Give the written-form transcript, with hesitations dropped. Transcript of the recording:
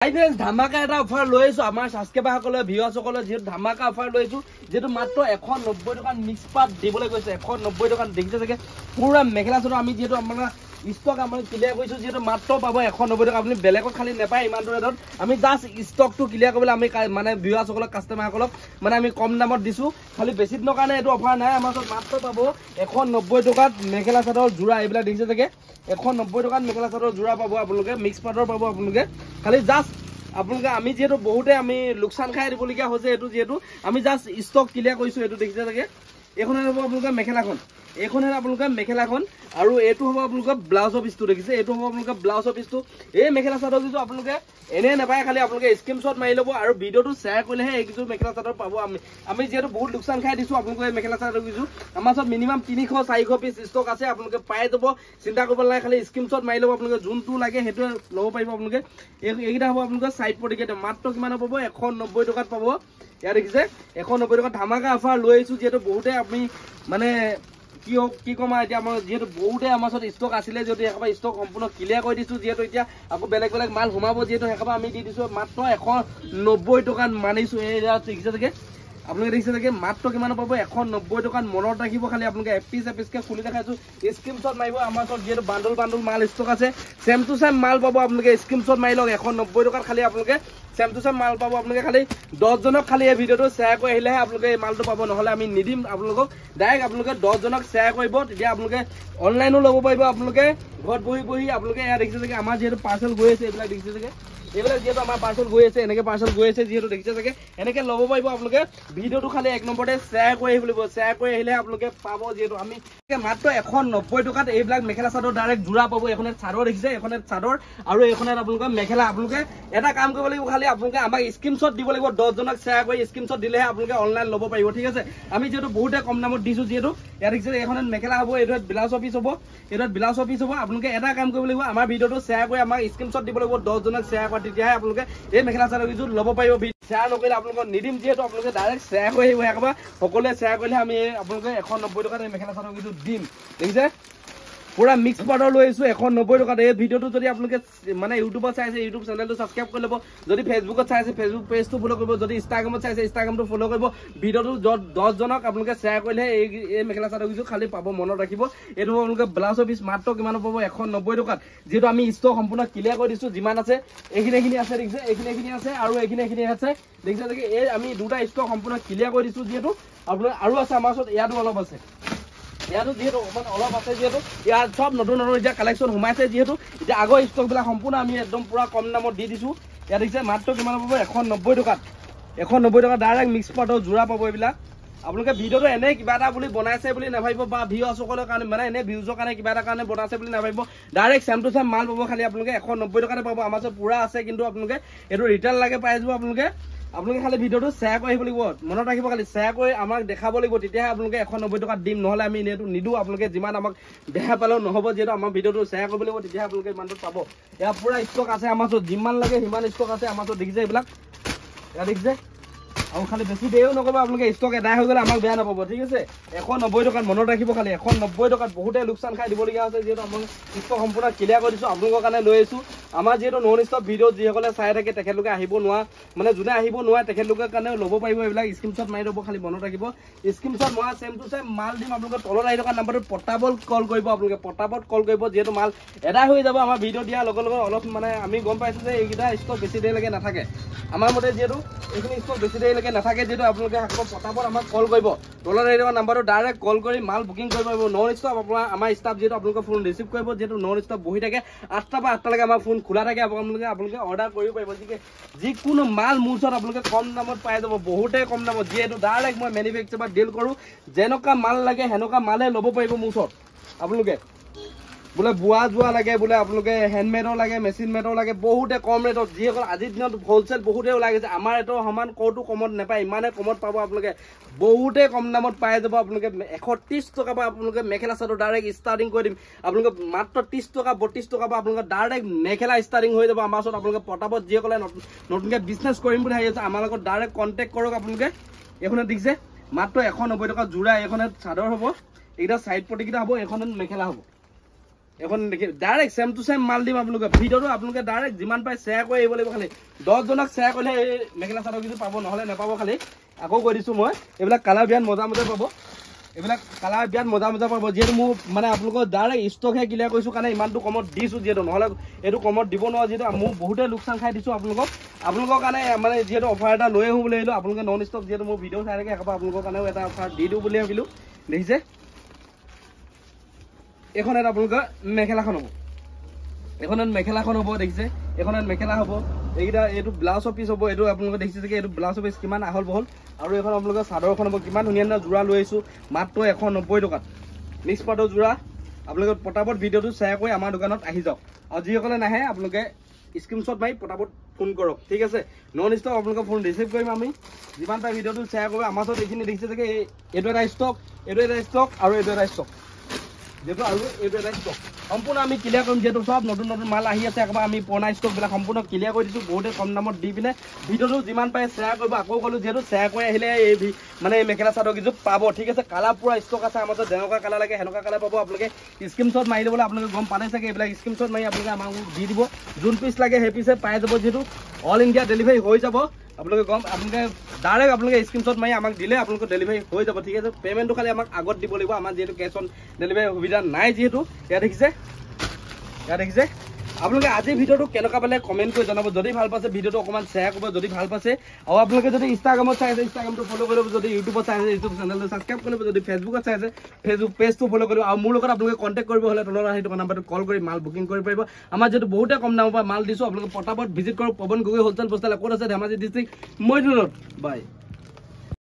হাই friends, ধামাকা এটা offer লৈ আছো আমাৰ সাবস্ক্ৰাইবাৰসকলে ভিউৱাৰসকলে যেহেতু ধামাকা অফাৰ লৈ আছো যেহেতু মাত্ৰ 190 টকা মিক্স পাত দিবলৈ গৈছে 190 টকা দেখিছে চাগে পুৰা মেখেলা চাদৰ আমি যেহেতু আমাৰ ষ্টক আমি ক্লিয়াৰ কৰিছো যেহেতু মাত্ৰ পাব 190 টকা আপুনি বেলেগত খালি নেপায় ইমান ৰেটত আমি জাস্ট ষ্টকটো ক্লিয়াৰ কৰিবলৈ আমি মানে ভিউৱাৰসকলক কাস্টমাৰসকলক মানে আমি কম দামত দিছো খালি বেছি দিনৰ কাৰণে এইটো অফাৰ নাই আমাৰ ওচৰত মাত্ৰ পাব 190 টকাত মেখেলা চাদৰ জোৰা এইবিলাক দেখিছে চাগে 190 টকাত মেখেলা চাদৰ জোৰা পাব আপোনালোকে মিক্স পাতৰ পাব আপোনালোকে খালি জাস্ট আপোনালোকে আমি যেহেতু বহুতে আমি লোকসান খাই দিবলগীয়া হৈছে এইটো যেহেতু আমি জাস্ট ষ্টক ক্লিয়াৰ কৰিছো এইটো দেখিছে চাগে এখন হ'ব আপোনালোকে মেখেলাখন এখন হ'ব আপোনালোকে মেখেলাখন আৰু এইটো হ'ব আপোনালোকে ব্লাউজৰ পিছটো দেখিছে এইটো হ'ব আপোনালোকে ব্লাউজৰ পিছটো এই মেখেলা চাদৰ যিটো আপোনালোকে এনে নাপায় খালি আপোনালোকে স্ক্ৰীনশ্বট মাৰি ল'ব আৰু ভিডিঅ'টো শ্বেয়াৰ কৰিলেহে এইটো মেখেলা চাদৰ পাব আমি যেহেতু বহুত লোকসান খাই দিছো আপোনালোকে এই মেখেলা চাদৰ দিছো আমাৰ ওচৰত মিনিমাম 300-400 পিছ ষ্টক আছে আপোনালোকে পাই যাব চিন্তা কৰিব নালাগে খালি স্ক্ৰীনশ্বট মাৰি ল'ব আপোনালোকে যোনটো লাগে সেইটো ল'ব পাৰিব আপোনালোকে এইকেইটা হ'ব আপোনালোকে সাইড পটিকেট মাত্ৰ কিমান পাব 190 টকাত পাব ইয়াৰ দেখিছে 190 টকা ধামাকা অফাৰ লৈ আহিছো যেহেতু বহুতে আপুনি মানে কি কম এতিয়া আমাৰ যেহেতু বহুতে আমাৰ ওচৰত ষ্টক আছিলে যদি একেবাৰে ষ্টক সম্পূৰ্ণ ক্লিয়াৰ কৰি দিছো যেহেতু এতিয়া আকৌ বেলেগ বেলেগ মাল সোমাব যেহেতু একেবাৰে আমি দি দিছো মাত্ৰ 190 টকাত মানিছো এয়া দেখিছে চাগে আপোনালোকে দেখিছে চাগে মাত্ৰ কিমান পাব 190 টকাত মনত ৰাখিব খালি আপোনালোকে এপিছকে খুলি দেখাইছো স্ক্ৰীনশ্বট মাৰিব আমাৰ ওচৰত যেহেতু বান্ডল মাল ষ্টক আছে সেম টু সেম মাল পাব আপোনালোকে স্ক্ৰীনশ্বট মাৰি লওক 190 টকাত খালি আপোনালোকে সেম টু সেম মাল পাব আপোনালোকে খালি 10 জনক খালি এই ভিডিঅ'টো শ্বেয়াৰ কৰি আহিলেহে আপোনালোকে এই মালটো পাব নহলে আমি নিদিম আপোনালোকক ডাইৰেক্ট আপোনালোকে 10 জনক শ্বেয়াৰ কৰিব তেতিয়া আপোনালোকে অনলাইনো ল'ব পাৰিব আপোনালোকে ঘৰত বহি আপোনালোকে এয়া দেখিছে চাগে আমাৰ যেহেতু পাৰ্চেল গৈ আছে এইবিলাক দেখিছে চাগে এইবিলাক যেহেতু আমাৰ পাৰ্চেল গৈ আছে এনেকে পাৰ্চেল গৈ আছে যেহেতু দেখিছে চাগে এনেকে ল'ব পাৰিব আপোনালোকে ভিডিঅ'টো খালি এক নম্বৰতে শ্বেয়াৰ কৰি আহিব লাগিব শ্বেয়াৰ কৰি আহিলে আপোনালোকে পাব যেহেতু আমি মাত্ৰ 190 টকাত এইবিলাক মেখেলা চাদৰ ডাইৰেক্ট জোৰা পাব এখনে চাদৰ দেখিছে এখনে চাদৰ আৰু এখনে আপোনালোকে মেখেলা আপোনালোকে এটা কাম কৰিব লাগিব খালি আপোনালোকে আমাক স্ক্ৰীনশ্বট দিব লাগিব 10 জনক শ্বেয়াৰ কৰি স্ক্ৰীনশ্বট দিলেহে আপোনালোকে অনলাইন ল'ব পাৰিব ঠিক আছে আমি যেহেতু বহুতে কম দামত দিছো যেহেতু ইয়াত দেখিছে এখনে মেখেলা হ'ব এইটো ব্লাউজৰ পিছ হ'ব এইটো ব্লাউজৰ পিছ হ'ব আপোনালোকে এটা কাম কৰিব লাগিব আমাৰ ভিডিঅ'টো শ্বেয়াৰ কৰি আমাক স্ক্ৰীনশ্বট দিব লাগিব 10 জনক শ্বেয়াৰ কৰি তেতিয়াহে আপোনালোকে এই মেখেলা চাদৰ কিছু ল'ব পাৰিব শ্বেয়াৰ নকৰিলে আপোনালোকক নিদিম যিহেতু আপোনালোকে ডাইৰেক্ট শ্বেয়াৰ কৰি আহিব একেবাৰে সকলোৱে শ্বেয়াৰ কৰিলে আমি আপোনালোকে 190 টকাত এই মেখেলা চাদৰ কিছু দিম দেখিছে পুৰা মিক্স পাউডাৰ লৈ আহিছো 190 টকাত এই ভিডিঅ'টো যদি আপোনালোকে মানে ইউটিউবত চাইছে ইউটিউব চেনেলটো সাবস্ক্ৰাইব কৰি ল'ব যদি ফেচবুকত চাইছে ফেচবুক পেজটো ফলো কৰিব যদি ইনষ্টাগ্ৰামত চাইছে ইনষ্টাগ্ৰামটো ফলো কৰিব ভিডিঅ'টো 10 জনক আপোনালোকে শ্বেয়াৰ কৰিলে এই মেখেলা চাদৰ কিছু খালি পাব মনত ৰাখিব এইটো আপোনালোকে ব্লাউজৰ পিছ মাত্ৰ কিমান পাব 190 টকাত যেহেতু আমি ষ্টক সম্পূৰ্ণ ক্লিয়াৰ কৰি দিছো যিমান আছে এইখিনি আছে দেখিছে এইখিনি আছে আৰু এইখিনি আছে দেখিছে চাগে এই আমি দুটা ষ্টক সম্পূৰ্ণ ক্লিয়াৰ কৰি দিছো যেহেতু আপোনাৰ আৰু আছে আমাৰ ওচৰত ইয়াতো অলপ আছে ইয়াতো যেহেতু অলপ আছে যেহেতু ইয়াত সব নতুন এতিয়া কালেকশ্যন সোমাইছে যেহেতু এতিয়া আগৰ ষ্টকবিলাক সম্পূৰ্ণ আমি একদম পুৰা কম দামত দি দিছো ইয়াত দেখিছে মাত্ৰ কিমান পাব 190 টকাত 190 টকা ডাইৰেক্ট মিক্স পাটৰ জোৰা পাব এইবিলাক আপোনালোকে ভিডিঅ'টো এনে কিবা এটা বুলি বনাইছে বুলি নাভাবিব বা ভিউৱাৰসকলৰ কাৰণে মানে এনে ভিউজৰ কাৰণে কিবা এটা কাৰণে বনাইছে বুলি নাভাবিব ডাইৰেক্ট চেম টু চেম মাল পাব খালি আপোনালোকে 190 টকাতে পাব আমাৰ ওচৰত পুৰা আছে কিন্তু আপোনালোকে এইটো ৰিটাৰ্ণ লাগে পাই যাব আপোনালোকে খালি ভিডিঅ'টো শ্বেয়াৰ কৰি আহিব লাগিব মনত ৰাখিব খালি শ্বেয়াৰ কৰি আমাক দেখাব লাগিব তেতিয়াহে আপোনালোকে 190 টকাত দিম নহলে আমি এনেটো নিদো আপোনালোকে যিমান আমাক দেখা পালেও নহব যেহেতু আমাৰ ভিডিঅ'টো শ্বেয়াৰ কৰিব লাগিব তেতিয়াহে আপোনালোকে ইমানটো পাব ইয়াৰ পুৰা ষ্টক আছে আমাৰ ওচৰত যিমান লাগে সিমান ষ্টক আছে আমাৰ ওচৰত দেখিছে এইবিলাক ইয়াত দেখিছে আৰু খালি বেছি দেৰিও নকৰিব আপোনালোকে ষ্টক এদাই হৈ গ'লে আমাক বেয়া নাপাব ঠিক আছে 190 টকাত মনত ৰাখিব খালি 190 টকাত বহুতে লোকচান খাই দিবলগীয়া হৈছে যিহেতু আমাক ষ্টক সম্পূৰ্ণ ক্লিয়াৰ কৰি দিছো আপোনালোকৰ কাৰণে লৈ আহিছো আমাৰ যেহেতু নন ষ্টপ ভিডিঅ' যিসকলে চাই থাকে তেখেতলোকে আহিব নোৱাৰা মানে যোনে আহিব নোৱাৰে তেখেতলোকৰ কাৰণে ল'ব পাৰিব এইবিলাক স্ক্ৰীনশ্বট মাৰি ল'ব খালি মনত ৰাখিব স্ক্ৰীনশ্বট মৰা চেম টু চেম মাল দিম আপোনালোকে তলত আহি থকা নাম্বাৰটো পটাবল কল কৰিব আপোনালোকে পটাবল কল কৰিব যিহেতু মাল এদাই হৈ যাব আমাৰ ভিডিঅ' দিয়াৰ লগে লগে অলপ মানে আমি গম পাইছো যে এইকেইটা ষ্টক বেছি দেৰিলৈকে নাথাকে আমাৰ মতে যিহেতু এইখিনি ষ্টক বেছি দেৰিলৈকে নাথাকে যেহেতু আপোনালোকে আকৌ পটাবল আমাক কল কৰিব তলত আহি থকা নাম্বাৰটো ডাইৰেক্ট কল কৰি মাল বুকিং কৰিব পাৰিব নন ষ্টপ আপোনাৰ আমাৰ ষ্টাফ যিহেতু আপোনালোকে ফোন ৰিচিভ কৰিব যিহেতু নন ষ্টপ বহি থাকে 8টা পৰা 8টালৈকে আমাৰ ফোন খোলা থাকে আপোনালোকে অৰ্ডাৰ কৰিব পাৰিব যিকোনো মাল মোৰ ওচৰত আপোনালোকে কম দামত পাই যাব বহুতে কম দামত যিহেতু ডাইৰেক্ট মই মেনুফেকচাৰ ডিল কৰোঁ যেনেকুৱা মাল লাগে সেনেকুৱা মালে ল'ব পাৰিব মোৰ ওচৰত আপোনালোকে বোলে বোৱা যোৱা লাগে বোলে আপোনালোকে হেণ্ডমেডৰ লাগে মেচিন মেডৰ লাগে বহুতে কম ৰেটত যিসকল আজিৰ দিনত হ'লচেল বহুতে ওলাই গৈছে আমাৰ এইটো সমান ক'তো কমত নাপায় ইমানে কমত পাব আপোনালোকে বহুতে কম দামত পাই যাব আপোনালোকে 130 টকা পৰা আপোনালোকে মেখেলা চাদৰ ডাইৰেক্ট ষ্টাৰ্টিং কৰি দিম আপোনালোকে মাত্ৰ 30 টকা 32 টকা পৰা আপোনালোকে ডাইৰেক্ট মেখেলা ষ্টাৰ্টিং হৈ যাব আমাৰ ওচৰত আপোনালোকে পটাপট যিসকলে নতুনকৈ বিজনেছ কৰিম বুলি ভাবি আছে আমাৰ লগত ডাইৰেক্ট কণ্টেক্ট কৰক আপোনালোকে এইখনে দেখিছে মাত্ৰ 190 টকা জোৰা এইখনে চাদৰ হ'ব এইকেইটা চাইড পটিকেইটা হ'ব এইখনে মেখেলা হ'ব এখন দেখি ডাইৰেক্ট চেম টু চেম মাল দিম আপোনালোকে ভিডিঅ'টো আপোনালোকে ডাইৰেক্ট যিমান পাই শ্বেয়াৰ কৰি আহিব লাগিব খালি 10 জনক শ্বেয়াৰ কৰিলে এই মেখেলা চাদৰ কিছু পাব নহ'লে নাপাব খালি আকৌ কৈ দিছোঁ মই এইবিলাক কালাৰ বিয়াত মজা পাব এইবিলাক কালাৰ বিয়াত মজা পাব যিহেতু মোৰ মানে আপোনালোকৰ ডাইৰেক্ট ষ্টকহে ক্লিয়াৰ কৰিছোঁ কাৰণে ইমানটো কমত দিছোঁ যিহেতু নহ'লে এইটো কমত দিব নোৱাৰো যিহেতু মোৰ বহুতে লোকচান খাই দিছোঁ আপোনালোকৰ কাৰণে মানে যিহেতু অফাৰ এটা লৈ আহোঁ বুলি আহিলোঁ আপোনালোকে নন ষ্টক যিহেতু মোৰ ভিডিঅ' চাই থাকে আকৌ আপোনালোকৰ কাৰণেও এটা অফাৰ দি দিওঁ বুলি ভাবিলোঁ দেখিছে এখন এটা আপোনালোকৰ মেখেলাখন হ'ব এখনত মেখেলাখন হ'ব দেখিছে এখনত মেখেলা হ'ব এইকেইটা এইটো ব্লাউজৰ পিচ হ'ব এইটো আপোনালোকে দেখিছে যে এইটো ব্লাউজৰ পিচ কিমান আহল বহল আৰু এখন আপোনালোকৰ চাদৰখন হ'ব কিমান ধুনীয়া ধুনীয়া যোৰা লৈ আহিছোঁ মাত্ৰ 190 টকাত মিক্স পাটৰ যোৰা আপোনালোকে পটাপট ভিডিঅ'টো শ্বেয়াৰ কৰি আমাৰ দোকানত আহি যাওক আৰু যিসকলে নাহে আপোনালোকে স্ক্ৰীনশ্বট মাৰি পটাপট ফোন কৰক ঠিক আছে নন ষ্টক আপোনালোকৰ ফোন ৰিচিভ কৰিম আমি যিমান পাই ভিডিঅ'টো শ্বেয়াৰ কৰিব আমাৰ ওচৰত এইখিনি দেখিছে যে এইটো এটা ষ্টক আৰু এইটো এটা ষ্টক যেটো আৰু এইটো এটা ষ্টক সম্পূৰ্ণ আমি ক্লিয়াৰ কৰিম যেটো সব নতুন নতুন মাল আহি আছে একবাৰ আমি পুৰণা ষ্টকবিলাক সম্পূৰ্ণ ক্লিয়াৰ কৰি দিছোঁ বহুতে কম দামত দি পিনে ভিডিঅ'টো যিমান পাই শ্বেয়াৰ কৰিব আকৌ ক'লোঁ যিহেতু শ্বেয়াৰ কৰি আহিলে এই মানে এই মেখেলা চাদৰ কিছু পাব ঠিক আছে কালাৰ পুৰা ষ্টক আছে আমাৰ যেনেকুৱা কালাৰ লাগে সেনেকুৱা কালাৰ পাব আপোনালোকে স্ক্ৰীনশ্বট মাৰি ল'বলৈ আপোনালোকে গম পালে চাগে এইবিলাক স্ক্ৰীনশ্বট মাৰি আপোনালোকে আমাক দি দিব যোন পিচ লাগে সেই পিছে পাই যাব যিহেতু অল ইণ্ডিয়া ডেলিভাৰী হৈ যাব আপোনালোকে ডাইৰেক্ট আপোনালোকে স্ক্ৰীনশ্বট মাৰি আমাক দিলে আপোনালোকৰ ডেলিভাৰী হৈ যাব ঠিক আছে পে'মেণ্টটো খালি আমাক আগত দিব লাগিব আমাৰ যিহেতু কেছ অন ডেলিভাৰী সুবিধা নাই যিহেতু ইয়াত দেখিছে আপোনালোকে আজি ভিডিঅ'টো কেনেকুৱা পালে কমেণ্ট কৰি জনাব যদি ভাল পাইছে ভিডিঅ'টো অকণমান শ্বেয়াৰ কৰিব যদি ভাল পাইছে আৰু আপোনালোকে যদি ইনষ্টাগ্ৰামত চাই আছে ইনষ্টাগ্ৰামটো ফ'ল' কৰিব যদি ইউটিউবত চাই আছে ইউটিউব চেনেলটো ছাবস্ক্ৰাইব কৰিব যদি ফেচবুকত চাই আছে ফেচবুক পেজটো ফ'ল' কৰিব আৰু মোৰ লগত আপোনালোকে কণ্টেক্ট কৰিব হ'লে তলৰ সেইটো নাম্বাৰটো কল কৰি মাল বুকিং কৰিব পাৰিব আমাৰ যিহেতু বহুতে কম দামৰ পৰা মাল দিছোঁ আপোনালোকে পটাপট ভিজিট কৰক পৱন গগৈ হোলচেল বস্তাল ক'ত আছে ধেমাজি ডিষ্ট্ৰিক্ট মইদুলত বাই